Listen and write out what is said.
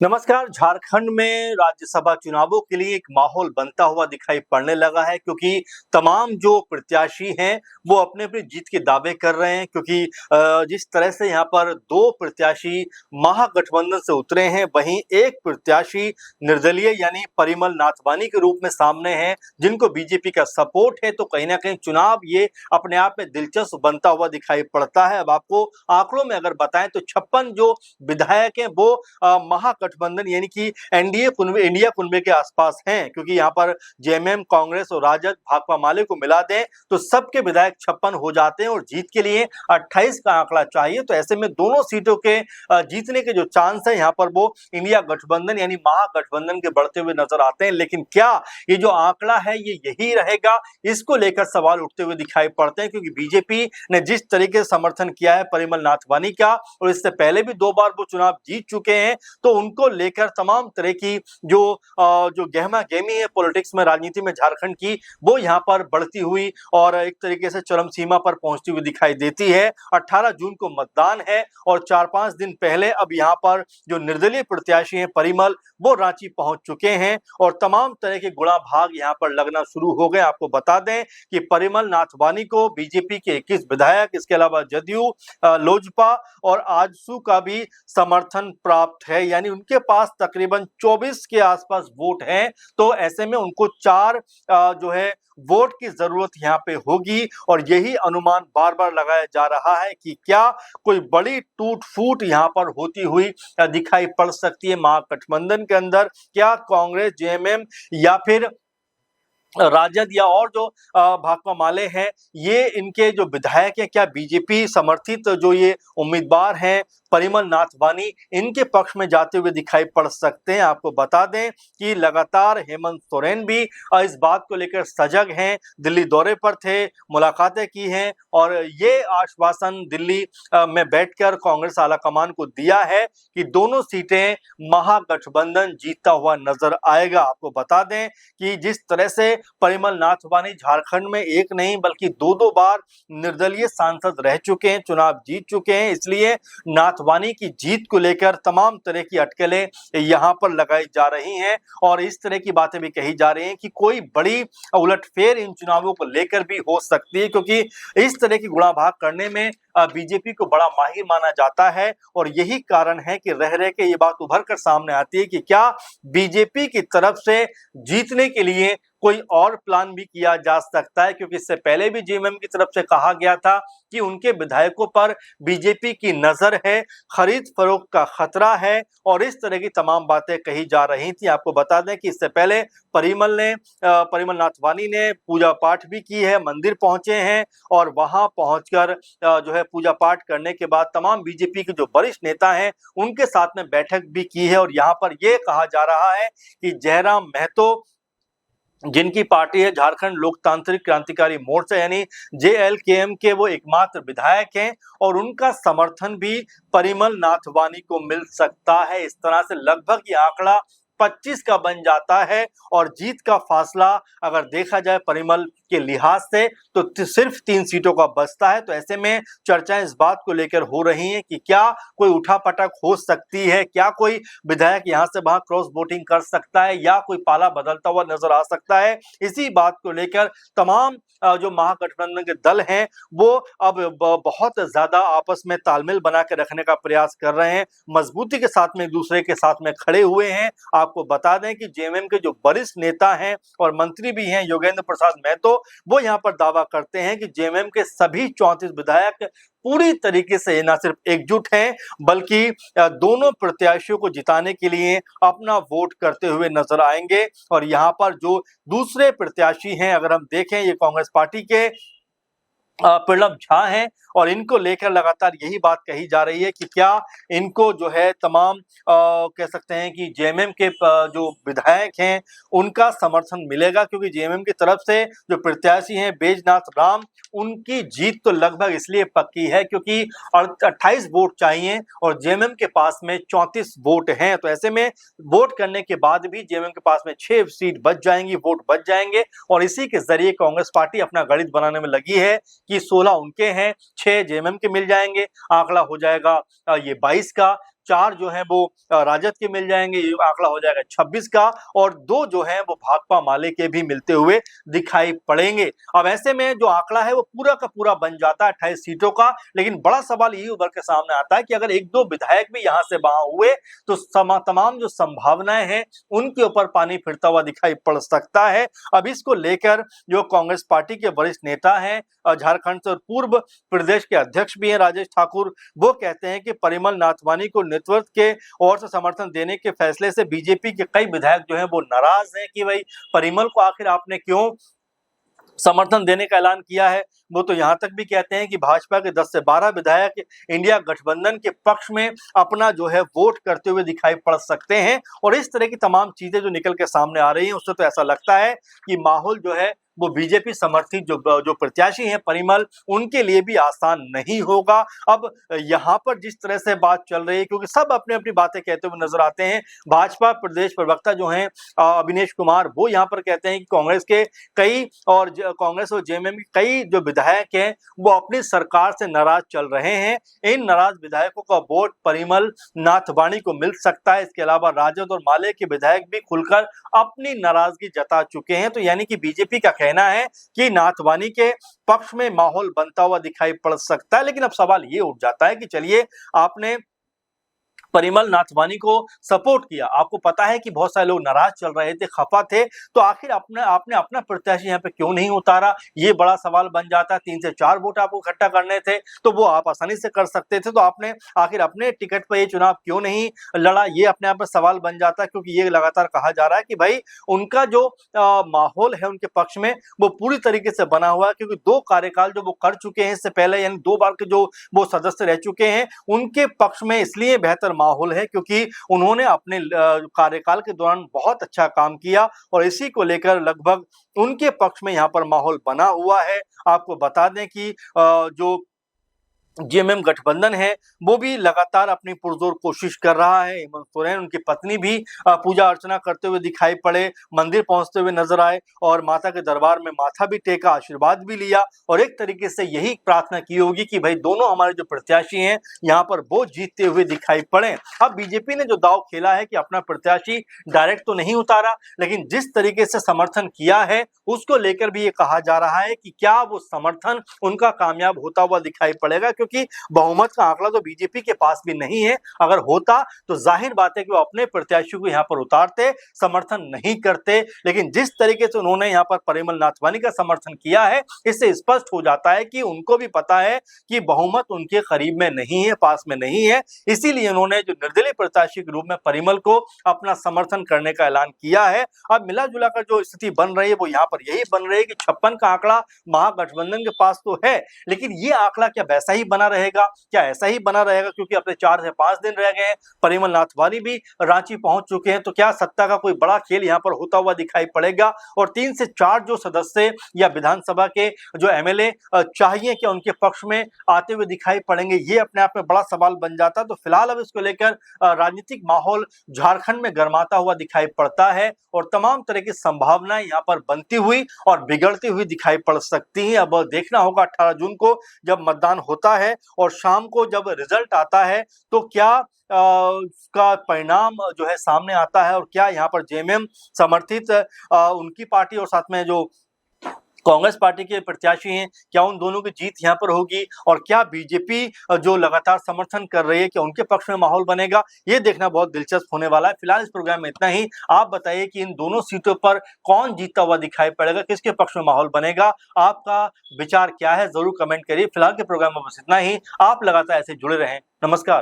नमस्कार। झारखंड में राज्यसभा चुनावों के लिए एक माहौल बनता हुआ दिखाई पड़ने लगा है क्योंकि तमाम जो प्रत्याशी हैं वो अपने-अपने जीत के दावे कर रहे हैं क्योंकि जिस तरह से यहाँ पर 2 प्रत्याशी महागठबंधन से उतरे हैं, वहीं एक प्रत्याशी निर्दलीय यानी परिमल नाथवानी के रूप में सामने हैं, जिनको बीजेपी का सपोर्ट है। तो कहीं न कहीं चुनाव ये अपने आप में दिलचस्प बनता हुआ दिखाई पड़ता है। अब आपको आंकड़ों में अगर बताएँ तो 56 जो विधायक हैं वो महागठबंधन यानी कि एनडीए कुनबे इंडिया कुनबे के आसपास हैं, क्योंकि यहाँ पर जेएमएम, कांग्रेस और राजद भाकपा माले को मिला दें तो सबके विधायक 56 हो जाते हैं और जीत के लिए 28 का आंकड़ा चाहिए। तो ऐसे में दोनों सीटों के जीतने के जो चांस है यहाँ पर वो इंडिया गठबंधन यानी महागठबंधन के बढ़ते हुए नजर आते हैं। लेकिन क्या ये जो आंकड़ा है ये यही रहेगा, इसको लेकर सवाल उठते हुए दिखाई पड़ते हैं, क्योंकि बीजेपी ने जिस तरीके से समर्थन किया है परिमल नाथवानी का, और इससे पहले भी 2 बार वो चुनाव जीत चुके हैं, तो उनको लेकर तमाम तरह की जो गहमा-गहमी है पॉलिटिक्स में, राजनीति में झारखंड की, वो यहाँ पर बढ़ती हुई और एक तरीके से चरम सीमा पर पहुंचती हुई दिखाई देती है। 18 जून को मतदान है और 4-5 दिन पहले अब यहाँ पर जो निर्दलीय प्रत्याशी हैं परिमल, वो रांची पहुंच चुके हैं और तमाम तरह के गुणा भाग यहाँ पर लगना शुरू हो गए। आपको बता दें कि परिमल नाथवानी को बीजेपी के 21 विधायक, इसके अलावा जदयू, लोजपा और आजसू का भी समर्थन प्राप्त है, यानी उनके पास तकरीबन 24 के आसपास वोट हैं। तो ऐसे में उनको 4 जो है वोट की जरूरत यहाँ पे होगी और यही अनुमान बार बार लगाया जा रहा है कि क्या कोई बड़ी टूट फूट यहाँ पर होती हुई दिखाई पड़ सकती है महागठबंधन के अंदर। क्या कांग्रेस, जेएमएम या फिर राजद या और जो भाकपा माले हैं, ये इनके जो विधायक हैं, क्या बीजेपी समर्थित जो ये उम्मीदवार हैं परिमल नाथवानी, इनके पक्ष में जाते हुए दिखाई पड़ सकते हैं। आपको बता दें कि लगातार हेमंत सोरेन भी इस बात को लेकर सजग हैं, दिल्ली दौरे पर थे, मुलाकातें की हैं और ये आश्वासन दिल्ली में बैठकर कांग्रेस आलाकमान को दिया है कि दोनों सीटें महागठबंधन जीतता हुआ नजर आएगा। आपको बता दें कि जिस तरह से परिमल नाथवानी झारखंड में एक नहीं बल्कि 2-2 बार निर्दलीय सांसद रह चुके हैं, चुनाव जीत चुके हैं, इसलिए नाथवानी की जीत को लेकर तमाम तरह की अटकलें यहां पर लगाई जा रही हैं और इस तरह की बातें भी कही जा रही हैं कि कोई बड़ी उलटफेर इन चुनावों को लेकर भी हो सकती है, क्योंकि इस तरह की गुणाभाग करने में बीजेपी को बड़ा माहिर माना जाता है और यही कारण है कि रह रह के ये बात उभर कर सामने आती है कि क्या बीजेपी की तरफ से जीतने के लिए कोई और प्लान भी किया जा सकता है, क्योंकि इससे पहले भी जेएमएम की तरफ से कहा गया था कि उनके विधायकों पर बीजेपी की नजर है, खरीद फरोख्त का खतरा है और इस तरह की तमाम बातें कही जा रही थी। आपको बता दें कि इससे पहले परिमल नाथवानी ने पूजा पाठ भी की है, मंदिर पहुंचे हैं और वहां पहुंचकर जो है पूजा पाठ करने के बाद तमाम बीजेपी के जो वरिष्ठ नेता हैं उनके साथ में बैठक भी की है और यहाँ पर यह कहा जा रहा है कि जयराम महतो, जिनकी पार्टी है झारखंड लोकतांत्रिक क्रांतिकारी मोर्चा यानी जेएलकेएम के, वो एकमात्र विधायक हैं और उनका समर्थन भी परिमल नाथवानी को मिल सकता है। इस तरह से लगभग ये आंकड़ा 25 का बन जाता है और जीत का फासला अगर देखा जाए परिमल के लिहाज से तो सिर्फ 3 सीटों का बचता है। तो ऐसे में चर्चाएं इस बात को लेकर हो रही हैं कि क्या कोई उठापटक हो सकती है, क्या कोई विधायक यहां से वहां क्रॉस वोटिंग कर सकता है या कोई पाला बदलता हुआ नजर आ सकता है। इसी बात को लेकर तमाम जो महागठबंधन के दल हैं वो अब बहुत ज्यादा आपस में तालमेल बना के रखने का प्रयास कर रहे हैं, मजबूती के साथ में एक दूसरे के साथ में खड़े हुए हैं। आपको बता दें कि जेएमएम के जो वरिष्ठ नेता हैं और मंत्री भी हैं योगेंद्र प्रसाद महतो, वो यहाँ पर दावा करते हैं कि जेएमएम के सभी 34 विधायक पूरी तरीके से न सिर्फ एकजुट हैं बल्कि दोनों प्रत्याशियों को जिताने के लिए अपना वोट करते हुए नजर आएंगे। और यहाँ पर जो दूसरे प्रत्याशी हैं, अगर हम देखें, ये कांग्रेस पार्टी के प्रणब झा हैं और इनको लेकर लगातार यही बात कही जा रही है कि क्या इनको जो है तमाम कह सकते हैं कि जेएमएम के जो विधायक हैं उनका समर्थन मिलेगा, क्योंकि जेएमएम की तरफ से जो प्रत्याशी हैं बैजनाथ राम, उनकी जीत तो लगभग इसलिए पक्की है क्योंकि 28 वोट चाहिए और जेएमएम के पास में 34 वोट हैं। तो ऐसे में वोट करने के बाद भी जेएमएम के पास में 6 सीट बच जाएंगी, वोट बच जाएंगे और इसी के जरिए कांग्रेस पार्टी अपना गणित बनाने में लगी है कि 16 उनके हैं, 6 जेएमएम के मिल जाएंगे, आंकड़ा हो जाएगा ये 22 का। 4 जो है वो राजद के मिल जाएंगे, ये आंकड़ा हो जाएगा 26 का, और 2 जो है वो भाकपा माले के भी मिलते हुए दिखाई पड़ेंगे। अब ऐसे में जो आंकड़ा है वो पूरा का पूरा बन जाता है 28 सीटों का। लेकिन बड़ा सवाल ये उभर के सामने आता है कि अगर 1-2 विधायक भी यहां से वहां हुए तो तमाम जो संभावनाएं हैं उनके ऊपर पानी फिरता हुआ दिखाई पड़ सकता है। अब इसको लेकर जो कांग्रेस पार्टी के वरिष्ठ नेता हैं, झारखंड से पूर्व प्रदेश के अध्यक्ष भी हैं राजेश ठाकुर, वो कहते हैं कि परिमल नाथवानी को नेतृत्व के ओर से समर्थन देने के फैसले से बीजेपी के कई विधायक जो हैं वो नाराज हैं कि भाई परिमल को आखिर आपने क्यों समर्थन देने का ऐलान किया है। वो तो यहां तक भी कहते हैं कि भाजपा के 10 से 12 विधायक इंडिया गठबंधन के पक्ष में अपना जो है वोट करते हुए दिखाई पड़ सकते हैं। और इस तरह की तमाम चीजें जो निकल के सामने आ रही हैं उससे तो ऐसा लगता है कि माहौल जो है वो बीजेपी समर्थित जो प्रत्याशी हैं परिमल, उनके लिए भी आसान नहीं होगा। अब यहाँ पर जिस तरह से बात चल रही है, क्योंकि सब अपनी अपनी बातें कहते हुए नजर आते हैं। भाजपा प्रदेश प्रवक्ता जो हैं अविनेश कुमार, वो यहाँ पर कहते हैं कि कांग्रेस के कई और कांग्रेस और जेएमएम के कई जो विधायक हैं वो अपनी सरकार से नाराज चल रहे हैं। इन नाराज विधायकों का वोट परिमल नाथवानी को मिल सकता है। इसके अलावा राजद और माले के विधायक भी खुलकर अपनी नाराजगी जता चुके हैं। तो यानी कि बीजेपी का कहना है कि नाथवानी के पक्ष में माहौल बनता हुआ दिखाई पड़ सकता है। लेकिन अब सवाल ये उठ जाता है कि चलिए आपने परिमल नाथवानी को सपोर्ट किया, आपको पता है कि बहुत सारे लोग नाराज चल रहे थे, खफा थे, तो आखिर आपने अपना प्रत्याशी यहाँ पे क्यों नहीं उतारा, ये बड़ा सवाल बन जाता है। 3 से 4 वोट आपको इकट्ठा करने थे तो वो आप आसानी से कर सकते थे, तो आपने आखिर अपने टिकट पर ये चुनाव क्यों नहीं लड़ा, ये अपने आप में सवाल बन जाता है। क्योंकि ये लगातार कहा जा रहा है कि भाई उनका जो माहौल है उनके पक्ष में वो पूरी तरीके से बना हुआ है, क्योंकि 2 कार्यकाल जो वो कर चुके हैं इससे पहले, यानी 2 बार के जो वो सदस्य रह चुके हैं, उनके पक्ष में इसलिए बेहतर माहौल है क्योंकि उन्होंने अपने कार्यकाल के दौरान बहुत अच्छा काम किया और इसी को लेकर लगभग उनके पक्ष में यहां पर माहौल बना हुआ है। आपको बता दें कि जो जेएमएम गठबंधन है वो भी लगातार अपनी पुरजोर कोशिश कर रहा है। हेमंत सोरेन, उनकी पत्नी भी पूजा अर्चना करते हुए दिखाई पड़े, मंदिर पहुंचते हुए नजर आए और माता के दरबार में माथा भी टेका, आशीर्वाद भी लिया और एक तरीके से यही प्रार्थना की होगी कि भाई दोनों हमारे जो प्रत्याशी हैं यहाँ पर वो जीतते हुए दिखाई पड़े। अब बीजेपी ने जो दाव खेला है कि अपना प्रत्याशी डायरेक्ट तो नहीं उतारा, लेकिन जिस तरीके से समर्थन किया है उसको लेकर भी ये कहा जा रहा है कि क्या वो समर्थन उनका कामयाब होता हुआ दिखाई पड़ेगा, क्योंकि बहुमत का आंकड़ा तो बीजेपी के पास भी नहीं है। अगर होता तो जाहिर बात है कि वो अपने प्रत्याशी को यहां पर उतारते, समर्थन नहीं करते। लेकिन जिस तरीके से उन्होंने यहां पर परिमल नाथवानी का समर्थन किया है, इससे स्पष्ट हो जाता है कि उनको भी पता है कि बहुमत उनके करीब में नहीं है, पास में नहीं है। इसीलिए उन्होंने जो निर्दलीय प्रत्याशी के रूप में परिमल को अपना समर्थन करने का ऐलान किया है। अब मिला जुला कर जो स्थिति बन रही है वो यहाँ पर यही बन रही है कि 56 का आंकड़ा महागठबंधन के पास तो है, लेकिन ये आंकड़ा क्या वैसा ही बना रहेगा, क्या ऐसा ही बना रहेगा? क्योंकि अपने 4 से 5 दिन रह गए हैं, परिमल नाथवानी भी रांची पहुंच चुके हैं, तो क्या सत्ता का कोई बड़ा खेल यहाँ पर होता हुआ दिखाई पड़ेगा? और 3 से 4 जो सदस्य या विधानसभा के जो एमएलए चाहिए क्या उनके पक्ष में आते हुए दिखाई पड़ेंगे, ये अपने आप में बड़ा सवाल बन जाता है। तो फिलहाल अब इसको लेकर राजनीतिक माहौल झारखंड में गर्माता हुआ दिखाई पड़ता है और तमाम तरह की संभावनाएं यहाँ पर बनती हुई और बिगड़ती हुई दिखाई पड़ सकती हैं। अब देखना होगा 18 जून को जब मतदान होता है और शाम को जब रिजल्ट आता है तो क्या उसका परिणाम जो है सामने आता है और क्या यहाँ पर जेएमएम समर्थित उनकी पार्टी और साथ में जो कांग्रेस पार्टी के प्रत्याशी हैं, क्या उन दोनों की जीत यहां पर होगी और क्या बीजेपी जो लगातार समर्थन कर रही है क्या उनके पक्ष में माहौल बनेगा, ये देखना बहुत दिलचस्प होने वाला है। फिलहाल इस प्रोग्राम में इतना ही। आप बताइए कि इन दोनों सीटों पर कौन जीतता हुआ दिखाई पड़ेगा, किसके पक्ष में माहौल बनेगा, आपका विचार क्या है, जरूर कमेंट करिए। फिलहाल के प्रोग्राम में बस इतना ही। आप लगातार ऐसे जुड़े रहें। नमस्कार।